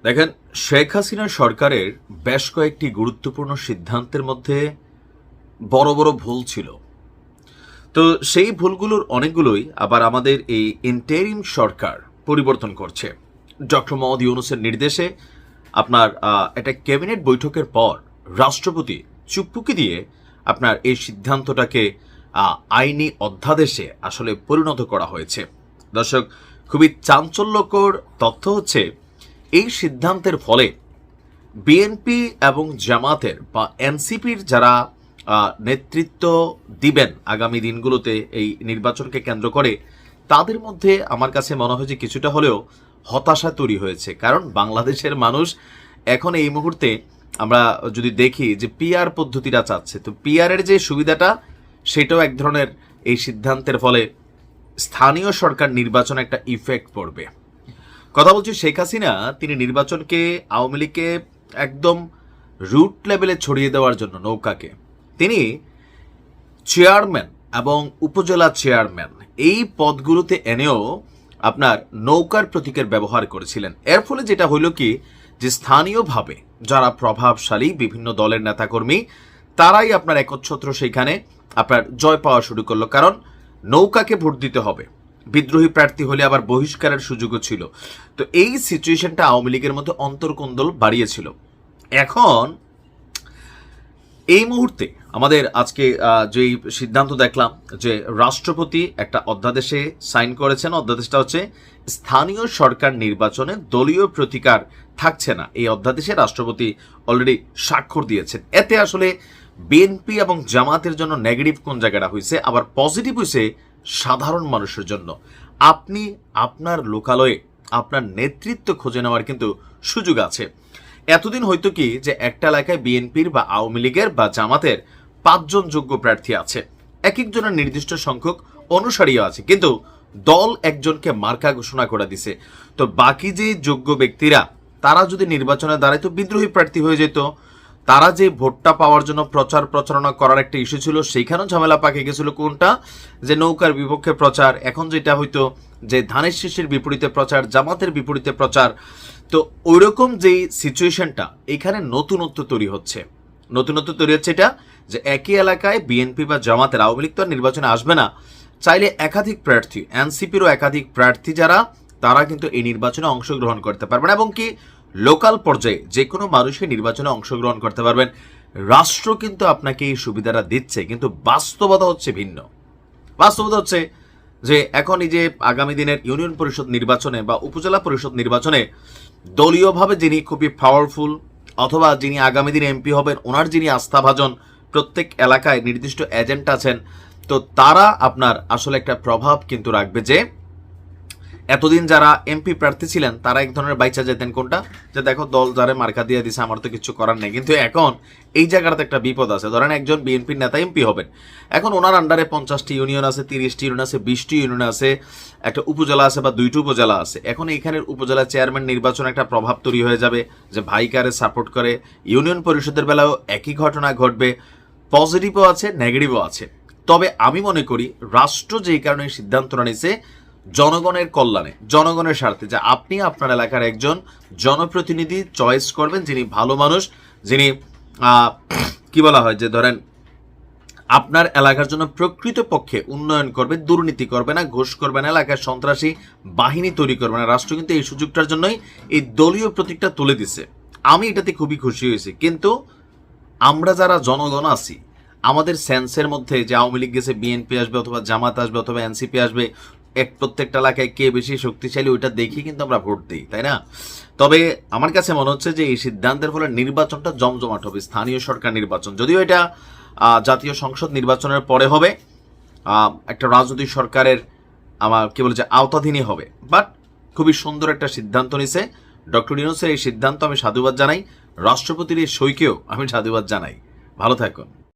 দেখেন, শেখ হাসিনা সরকারের বেশ কয়েকটি গুরুত্বপূর্ণ সিদ্ধান্তের মধ্যে বড় বড় ভুল ছিল। তো সেই ভুলগুলোর অনেকগুলোই আবার আমাদের এই ইন্টারিম সরকার পরিবর্তন করছে। ডক্টর মোহাম্মদ ইউনূসের নির্দেশে আপনার একটা ক্যাবিনেট বৈঠকের পর রাষ্ট্রপতি চুপ্পুকে দিয়ে আপনার এই সিদ্ধান্তটাকে আইনি অধ্যাদেশে আসলে পরিণত করা হয়েছে। দর্শক, খুবই চাঞ্চল্যকর তথ্য হচ্ছে এই সিদ্ধান্তের ফলে বিএনপি এবং জামাতের বা এনসিপির যারা নেতৃত্ব দিবেন আগামী দিনগুলোতে এই নির্বাচনকে কেন্দ্র করে, তাদের মধ্যে আমার কাছে মনে হয় যে কিছুটা হলেও হতাশা তৈরি হয়েছে। কারণ বাংলাদেশের মানুষ এখন এই মুহূর্তে আমরা যদি দেখি যে পিআর পদ্ধতিটা চাচ্ছে, তো পিআরের যে সুবিধাটা সেটাও এক ধরনের এই সিদ্ধান্তের ফলে স্থানীয় সরকার নির্বাচনে একটা ইফেক্ট পড়বে। কথা বলছি, শেখ হাসিনা তিনি নির্বাচনকে আওয়ামী লীগকে একদম রুট লেভেলে ছড়িয়ে দেওয়ার জন্য নৌকাকে তিনি চেয়ারম্যান এবং উপজেলা চেয়ারম্যান এই পদগুলোতে এনেও আপনার নৌকার প্রতীকের ব্যবহার করেছিলেন। এর ফলে যেটা হইল কি, যে স্থানীয়ভাবে যারা প্রভাবশালী বিভিন্ন দলের নেতাকর্মী তারাই আপনার একচ্ছত্র সেইখানে আপনার জয় পাওয়া শুরু করলো। কারণ নৌকাকে ভোট দিতে হবে, বিদ্রোহী প্রার্থী হলে আবার বহিষ্কারের সুযোগও ছিল। তো এই সিচুয়েশনটা আওয়ামী লীগের মধ্যে অন্তর্কোন্দল বাড়িয়েছিল। এখন এই মুহূর্তে আমাদের আজকে যে সিদ্ধান্ত দেখলাম যে রাষ্ট্রপতি একটা অধ্যাদেশে সাইন করেছেন। অধ্যাদেশটা হচ্ছে স্থানীয় সরকার নির্বাচনে দলীয় প্রতিকার থাকছে না। এই অধ্যাদেশে রাষ্ট্রপতি অলরেডি স্বাক্ষর দিয়েছেন। এতে আসলে বিএনপি এবং জামাতের জন্য নেগেটিভ কোন জায়গাটা হয়েছে, আবার পজিটিভ হয়েছে সাধারণ মানুষের জন্য। আপনি আপনার লোকালয়ে আপনার নেতৃত্ব খুঁজে নেওয়ার কিন্তু সুযোগ আছে। এতদিন হয়তো কি যে একটা এলাকায় বিএনপির বা আওয়ামী লীগের বা জামাতের 5 জন যোগ্য প্রার্থী আছে, এক একজনের নির্দিষ্ট সংখ্যক অনুসারীও আছে, কিন্তু দল একজনকে মার্কা ঘোষণা করে দিছে। তো বাকি যে যোগ্য ব্যক্তিরা তারা যদি নির্বাচনে দাঁড়ায় তো বিদ্রোহী প্রার্থী হয়ে যেত। তারা যে ভোটটা পাওয়ার জন্য প্রচার প্রচারণা করার একটা ইস্যু ছিল, সেইখানেও ঝামেলা পাকে গেছিল। কোনটা, যে নৌকার বিপক্ষে প্রচার। এখন যেটা হয়তো যে ধানের শীষের বিপরীতে প্রচার, জামাতের বিপরীতে প্রচার। তো ওইরকম যে সিচুয়েশনটা এখানে নতুনত্ব তৈরি হচ্ছে। এটা যে একই এলাকায় বিএনপি বা জামাতের, আওয়ামী লীগ তো আর নির্বাচনে আসবে না, চাইলে একাধিক প্রার্থী, এনসিপিরও একাধিক প্রার্থী যারা, তারা কিন্তু এই নির্বাচনে অংশগ্রহণ করতে পারবেন এবং কি লোকাল পর্যায়ে যে কোনো মানুষই নির্বাচনে অংশগ্রহণ করতে পারবেন। রাষ্ট্র কিন্তু আপনাকে এই সুবিধাটা দিচ্ছে, কিন্তু বাস্তবতা হচ্ছে ভিন্ন। বাস্তবতা হচ্ছে যে এখন এই যে আগামী দিনের ইউনিয়ন পরিষদ নির্বাচনে বা উপজেলা পরিষদ নির্বাচনে দলীয়ভাবে যিনি খুবই পাওয়ারফুল অথবা যিনি আগামী দিনে এমপি হবেন, ওনার যিনি আস্থাভাজন, প্রত্যেক এলাকায় নির্দিষ্ট এজেন্ট আছেন, তো তারা আপনার আসলে একটা প্রভাব কিন্তু রাখবে। যে এতদিন যারা এমপি প্রার্থী ছিলেন তারা এক ধরনের বাইচা যেতেন কোনটা, যে দেখো দল যারে মার্কা দিয়ে দিছে, আমার তো কিছু করার নেই। কিন্তু এখন এই জায়গাটাতে একটা বিপদ আছে। ধরেন একজন বিএনপির নেতা এমপি হবেন, এখন ওনার আন্ডারে 50টি ইউনিয়ন আছে, 30টি ইউনিয়ন আছে, 20টি ইউনিয়ন আছে, একটা উপজেলা আছে বা 2টি উপজেলা আছে। এখন এইখানের উপজেলা চেয়ারম্যান নির্বাচন একটা প্রভাব তৈরি হয়ে যাবে যে ভাই কারে সাপোর্ট করে। ইউনিয়ন পরিষদের বেলাও একই ঘটনা ঘটবে, পজিটিভও আছে নেগেটিভও আছে। তবে আমি মনে করি রাষ্ট্র যেই কারণে সিদ্ধান্তটা নিয়েছে জনগণের কল্যাণে, জনগণের স্বার্থে, যে আপনি আপনার এলাকার একজন জনপ্রতিনিধি চয়েস করবেন যিনি ভালো মানুষ, যিনি কি বলা হয় যে ধরেন আপনার এলাকার জন্য প্রকৃতপক্ষে উন্নয়ন করবে, দুর্নীতি করবে না, ঘুষ করবে না, এলাকার সন্ত্রাসী বাহিনী তৈরি করবে না। রাষ্ট্র কিন্তু এই সুযোগটার জন্যই এই দলীয় প্রতীকটা তুলে দিছে। আমি এটাতে খুবই খুশি হয়েছি। কিন্তু আমরা যারা জনগণ আছি, আমাদের সেন্সের মধ্যে যে আওয়ামী লীগ গেছে, বিএনপি আসবে অথবা জামাত আসবে অথবা এনসিপি আসবে, প্রত্যেকটা এলাকায় কে বেশি শক্তিশালী ওইটা দেখি কিন্তু আমরা ভোট দিই, তাই না? তবে আমার কাছে মনে হচ্ছে যে এই সিদ্ধান্তের ফলে নির্বাচনটা জমজমাট হবে, স্থানীয় সরকার নির্বাচন। যদিও এটা জাতীয় সংসদ নির্বাচনের পরে হবে, একটা রাজনৈতিক সরকারের আমার কি বলে যে আওতাধীনই হবে, বাট খুবই সুন্দর একটা সিদ্ধান্ত নিছে ডক্টর ইউনূসের। এই সিদ্ধান্ত আমি সাধুবাদ জানাই, রাষ্ট্রপতির এই সইকেও আমি সাধুবাদ জানাই। ভালো থাকুন।